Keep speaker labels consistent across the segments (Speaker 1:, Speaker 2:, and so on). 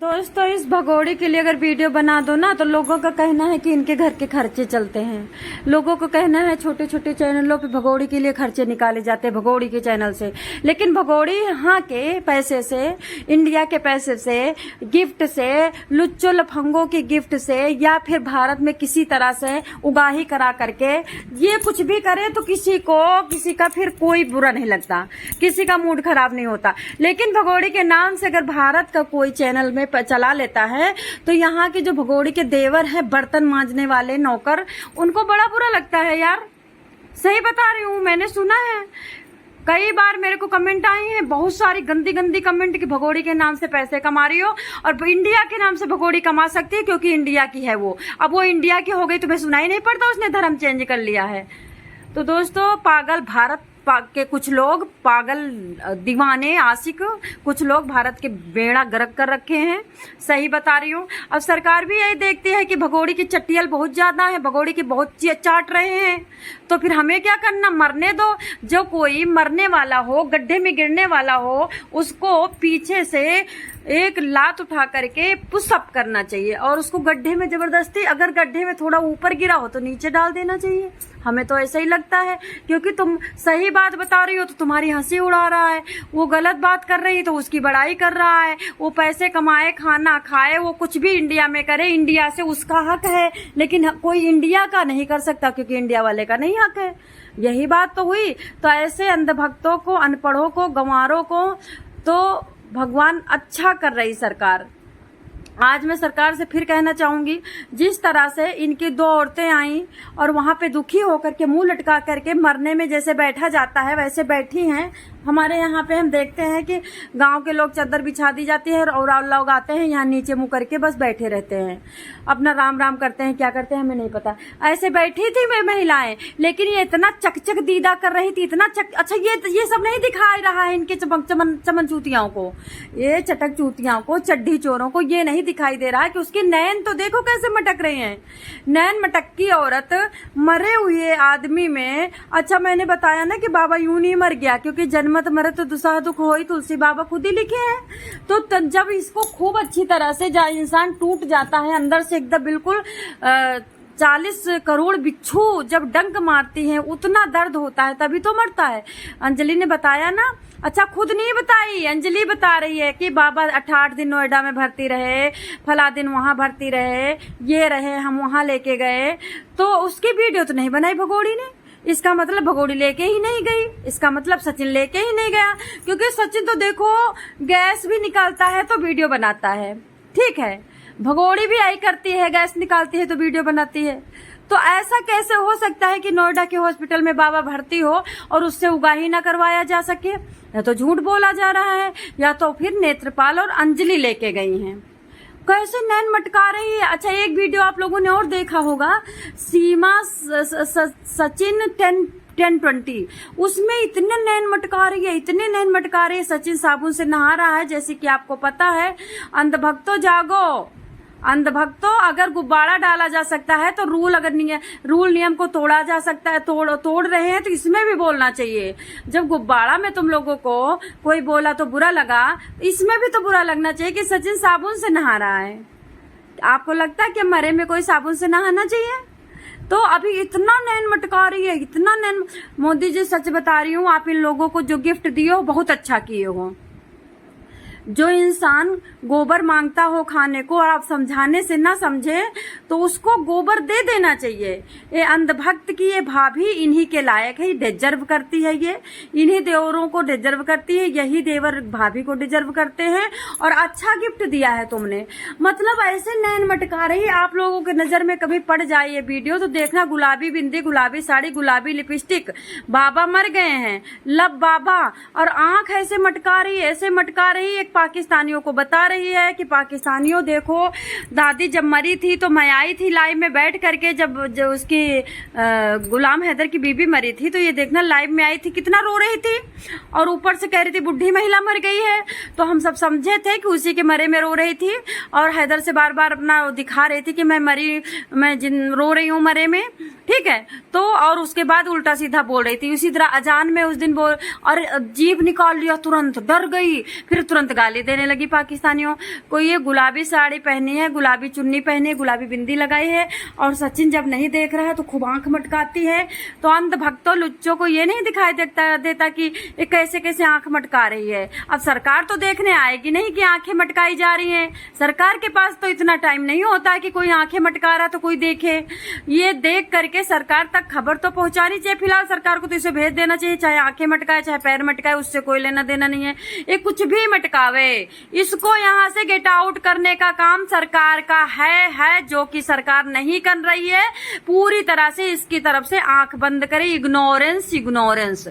Speaker 1: दोस्तों, इस भगोड़ी के लिए अगर वीडियो बना दो ना तो लोगों का कहना है कि इनके घर के खर्चे चलते हैं। लोगों को कहना है छोटे छोटे चैनलों पे भगोड़ी के लिए खर्चे निकाले जाते हैं भगोड़ी के चैनल से। लेकिन भगोड़ी यहाँ के पैसे से, इंडिया के पैसे से, गिफ्ट से, लुच्चो लफंगों की गिफ्ट से या फिर भारत में किसी तरह से उगाही करा करके ये कुछ भी करे तो किसी का फिर कोई बुरा नहीं लगता, किसी का मूड खराब नहीं होता। लेकिन भगोड़ी के नाम से अगर भारत का कोई चैनल में चला लेता है तो यहाँ के जो भगोड़ी के देवर हैं, बर्तन मांजने वाले नौकर, उनको बड़ा बुरा लगता है यार। सही बता रही हूँ, मैंने सुना है कई बार मेरे को कमेंट आई हैं, बहुत सारी गंदी गंदी कमेंट कि भगोड़ी के नाम से पैसे कमा रही हो और इंडिया के नाम से भगोड़ी कमा सकती है क्योंकि इंडिया की है वो। अब वो इंडिया की हो गई तुम्हें सुनाई नहीं पड़ता, उसने धर्म चेंज कर लिया है। तो दोस्तों, पागल भारत के कुछ लोग, पागल दीवाने आशिक कुछ लोग भारत के बेड़ा गर्क कर रखे हैं। सही बता रही हूँ। अब सरकार भी यही देखती है कि भगोड़ी की चट्टियल बहुत ज्यादा है, भगोड़ी की बहुत चाट रहे हैं, तो फिर हमें क्या करना, मरने दो। जो कोई मरने वाला हो, गड्ढे में गिरने वाला हो, उसको पीछे से एक लात उठा करके पुशअप करना चाहिए और उसको गड्ढे में जबरदस्ती, अगर गड्ढे में थोड़ा ऊपर गिरा हो तो नीचे डाल देना चाहिए। हमें तो ऐसा ही लगता है, क्योंकि तुम सही बात बता रही हो तो तुम्हारी हंसी उड़ा रहा है, वो गलत बात कर रही है तो उसकी बड़ाई कर रहा है। वो पैसे कमाए, खाना खाए, वो कुछ भी इंडिया में करे, इंडिया से उसका हक है, लेकिन कोई इंडिया का नहीं कर सकता क्योंकि इंडिया वाले का नहीं हक है। यही बात तो हुई। तो ऐसे अंधभक्तों को, अनपढ़ों को, गंवारों को तो भगवान अच्छा कर रही सरकार। आज मैं सरकार से फिर कहना चाहूंगी, जिस तरह से इनकी दो औरतें आई और वहां पे दुखी होकर के मुंह लटका करके मरने में जैसे बैठा जाता है वैसे बैठी हैं। हमारे यहाँ पे हम देखते हैं कि गांव के लोग चादर बिछा दी जाती है और लोग आते हैं यहाँ नीचे मुंह करके बस बैठे रहते हैं, अपना राम राम करते हैं, क्या करते हैं हमें नहीं पता। ऐसे बैठी थी वे महिलाएं, लेकिन ये इतना चकचक दीदा कर रही थी, इतना अच्छा ये सब नहीं दिखा रहा है इनके चमन चूतियाओं को, ये चटक चूतियाओं को, चड्ढी चोरों को ये नहीं दिखाई दे रहा है कि उसके नैन तो देखो कैसे मटक रहे हैं। नैन मटक्की औरत मरे हुए आदमी में, अच्छा मैंने बताया ना कि बाबा यूं नहीं मर गया क्योंकि जन्मत मरे तो दुसह दुख होई, तुलसी बाबा खुद ही लिखे हैं। तो जब इसको खूब अच्छी तरह से जब इंसान टूट जाता है अंदर से एकदम बिल्कुल 40 करोड़ बिच्छू जब डंक मारती हैं उतना दर्द होता है, तभी तो मरता है। अंजलि ने बताया ना, अच्छा खुद नहीं बताई, अंजलि बता रही है कि बाबा 8 दिन नोएडा में भर्ती रहे, फला दिन वहां भर्ती रहे, ये रहे, हम वहां लेके गए, तो उसकी वीडियो तो नहीं बनाई भगोड़ी ने। इसका मतलब भगोड़ी लेके ही नहीं गई, इसका मतलब सचिन लेके ही नहीं गया, क्योंकि सचिन तो देखो गैस भी निकालता है तो वीडियो बनाता है, ठीक है। भगोड़ी भी आई करती है, गैस निकालती है तो वीडियो बनाती है। तो ऐसा कैसे हो सकता है कि नोएडा के हॉस्पिटल में बाबा भर्ती हो और उससे उगाही ना करवाया जा सके? या तो झूठ बोला जा रहा है या तो फिर नेत्रपाल और अंजलि लेके गई हैं। कैसे नैन मटका रही है। अच्छा, एक वीडियो आप लोगों ने और देखा होगा, सीमा सचिन 1020, उसमें इतने नैन मटका रही है, इतने नैन मटका रही है। सचिन साबुन से नहा रहा है, जैसे कि आपको पता है। अंधभक्तों जागो, अंधभक्तों, अगर गुब्बारा डाला जा सकता है तो रूल नियम को तोड़ा जा सकता है, तोड़ रहे हैं तो इसमें भी बोलना चाहिए। जब गुब्बारा में तुम लोगों को कोई बोला तो बुरा लगा, इसमें भी तो बुरा लगना चाहिए कि सचिन साबुन से नहा रहा है। आपको लगता है कि मरे में कोई साबुन से नहाना चाहिए? तो अभी इतना नैन मटका रही है, इतना नैन। मोदी जी सच बता रही हूँ, आप इन लोगों को जो गिफ्ट दिए हो बहुत अच्छा किए हो। जो इंसान गोबर मांगता हो खाने को और आप समझाने से ना समझे तो उसको गोबर दे देना चाहिए। ये अंधभक्त की ये भाभी इन्हीं के लायक है, डिजर्व करती है, ये इन्हीं देवरों को डिजर्व करती है, यही देवर भाभी को डिजर्व करते हैं। और अच्छा गिफ्ट दिया है तुमने, मतलब ऐसे नैन मटका रही। आप लोगों के नजर में कभी पड़ जाए ये वीडियो तो देखना, गुलाबी बिंदी, गुलाबी साड़ी, गुलाबी लिपस्टिक, बाबा मर गए हैं, लब बाबा, और आंख ऐसे मटका रही, ऐसे मटका रही। एक पाकिस्तानियों को बता रही है कि पाकिस्तानियों देखो, दादी जब मरी थी तो मैं आई थी लाइव में बैठ करके, जब जो उसकी गुलाम हैदर की बीबी मरी थी, तो ये देखना लाइव में आई थी, कितना रो रही थी और ऊपर से कह रही थी बुढ़ी महिला मर गई है। तो हम सब समझे थे कि उसी के मरे में रो रही थी और हैदर से बार बार अपना दिखा रही थी कि मैं रो रही हूँ मरे में, ठीक है। तो और उसके बाद उल्टा सीधा बोल रही थी। उसी तरह अजान में उस दिन बोल, और जीभ निकाल लिया, तुरंत डर गई, फिर तुरंत गाली देने लगी पाकिस्तानियों को। ये गुलाबी साड़ी पहनी है, गुलाबी चुन्नी पहनी है, गुलाबी बिंदी लगाई है, और सचिन जब नहीं देख रहा है तो खूब आंख मटकाती है। तो अंध भक्तों लुच्चों को ये नहीं दिखाई देता कि ये कैसे कैसे आंख मटका रही है। अब सरकार तो देखने आएगी नहीं कि आंखें मटकाई जा रही हैं। सरकार के पास तो इतना टाइम नहीं होता है कि कोई आंखें मटका रहा तो कोई देखे। ये देख करके सरकार तक खबर तो पहुंचानी चाहिए। फिलहाल सरकार को तो इसे भेज देना चाहिए, चाहे आंखें मटकाए चाहे पैर मटकाए, उससे कोई लेना देना नहीं है। ये कुछ भी मटकावे, इसको यहाँ से गेट आउट करने का काम सरकार का है, जो कि सरकार नहीं कर रही है। पूरी तरह से इसकी तरफ से आंख बंद करे। इग्नोरेंस।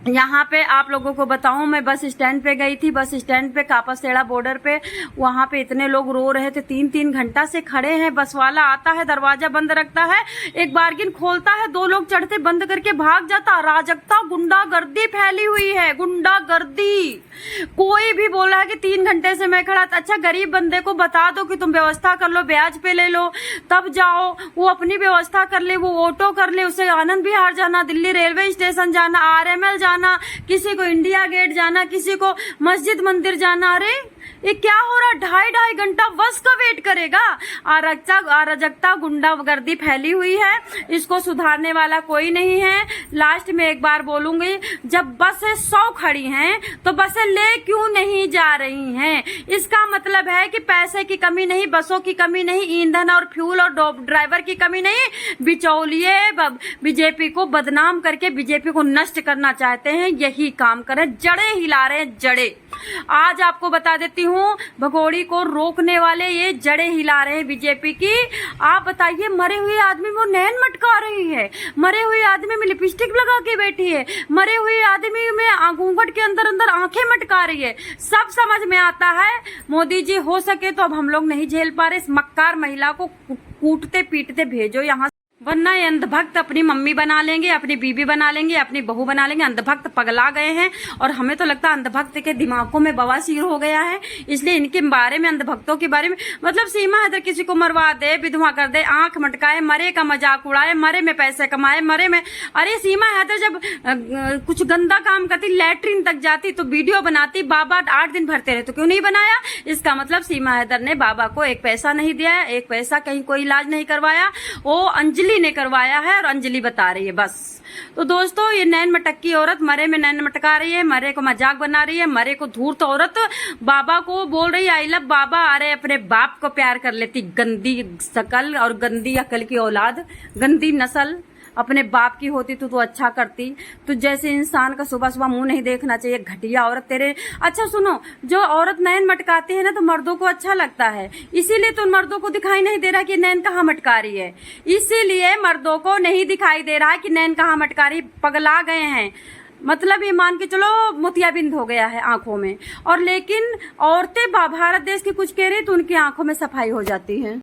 Speaker 1: यहाँ पे आप लोगों को बताऊं, मैं बस स्टैंड पे गई थी, बस स्टैंड पे कापासेड़ा बॉर्डर पे, वहां पे इतने लोग रो रहे थे, 3-3 घंटा से खड़े हैं। बस वाला आता है, दरवाजा बंद रखता है, एक बार्गिन खोलता है, 2 लोग चढ़ते, बंद करके भाग जाता। अराजकता, गुंडागर्दी फैली हुई है, गुंडागर्दी। कोई भी बोला है कि 3 घंटे से मैं खड़ा था। अच्छा, गरीब बंदे को बता दो कि तुम व्यवस्था कर लो, ब्याज पे ले लो, तब जाओ। वो अपनी व्यवस्था कर ले, वो ऑटो कर ले, उसे आनंद विहार जाना, दिल्ली रेलवे स्टेशन जाना, RML जाना, किसी को इंडिया गेट जाना, किसी को मस्जिद मंदिर जाना। अरे ये क्या हो रहा? 2.5 घंटा बस का वेट करेगा। अराजकता, गुंडागर्दी फैली हुई है, इसको सुधारने वाला कोई नहीं है। लास्ट में एक बार बोलूंगी, जब बसें 100 खड़ी हैं तो बसें ले क्यों नहीं जा रही हैं? इसका मतलब है कि पैसे की कमी नहीं, बसों की कमी नहीं, ईंधन और फ्यूल और ड्राइवर की कमी नहीं। बिचौलिए बीजेपी को बदनाम करके बीजेपी को नष्ट करना चाहते हैं, यही काम करें, जड़े हिला रहे हैं, जड़े। आज आपको बता देती हूँ, भगोड़ी को रोकने वाले ये जड़े हिला रहे हैं बीजेपी की। आप बताइए, मरे हुए आदमी वो नैन मटका रही है, मरे हुए आदमी में लिपस्टिक लगा के बैठी है, मरे हुए आदमी में घूंघट के अंदर अंदर आंखें मटका रही है। सब समझ में आता है। मोदी जी, हो सके तो अब हम लोग नहीं झेल पा रहे, इस मक्कार महिला को कूटते पीटते भेजो यहाँ, वरना ये अंधभक्त अपनी मम्मी बना लेंगे, अपनी बीबी बना लेंगे, अपनी बहू बना लेंगे। अंधभक्त पगला गए हैं और हमें तो लगता है अंधभक्त के दिमागों में बवासीर हो गया है। इसलिए इनके बारे में, अंधभक्तों के बारे में, मतलब सीमा हैदर किसी को मरवा दे, विधवा कर दे, आंख मटकाए, मरे का मजाक उड़ाए, मरे में पैसे कमाए, मरे में। अरे सीमा हैदर जब कुछ गंदा काम करती, लैट्रिन तक जाती तो वीडियो बनाती, बाबा 8 दिन भरते रहे तो क्यों नहीं बनाया? इसका मतलब सीमा हैदर ने बाबा को 1 पैसा नहीं दिया, 1 पैसा कहीं कोई इलाज नहीं करवाया, वो अंजलि ने करवाया है और अंजलि बता रही है बस। तो दोस्तों, ये नैन मटक्की औरत मरे में नैन मटका रही है, मरे को मजाक बना रही है, मरे को धूर्त औरत बाबा को बोल रही है आई लव बाबा। अरे अपने बाप को प्यार कर लेती, गंदी शकल और गंदी अकल की औलाद, गंदी नस्ल। अपने बाप की होती तो अच्छा करती। तो जैसे इंसान का सुबह सुबह मुंह नहीं देखना चाहिए, घटिया औरत तेरे। अच्छा सुनो, जो औरत नैन मटकाती है ना, तो मर्दों को अच्छा लगता है, इसीलिए तो मर्दों को दिखाई नहीं दे रहा कि नैन कहाँ मटका रही है। इसीलिए मर्दों को नहीं दिखाई दे रहा है कि नैन कहाँ मटका रही, पगला गए हैं। मतलब ये मान के चलो मोतियाबिंद हो गया है आंखों में। और लेकिन औरतें भारत देश की कुछ कह रही तो उनकी आंखों में सफाई हो जाती है।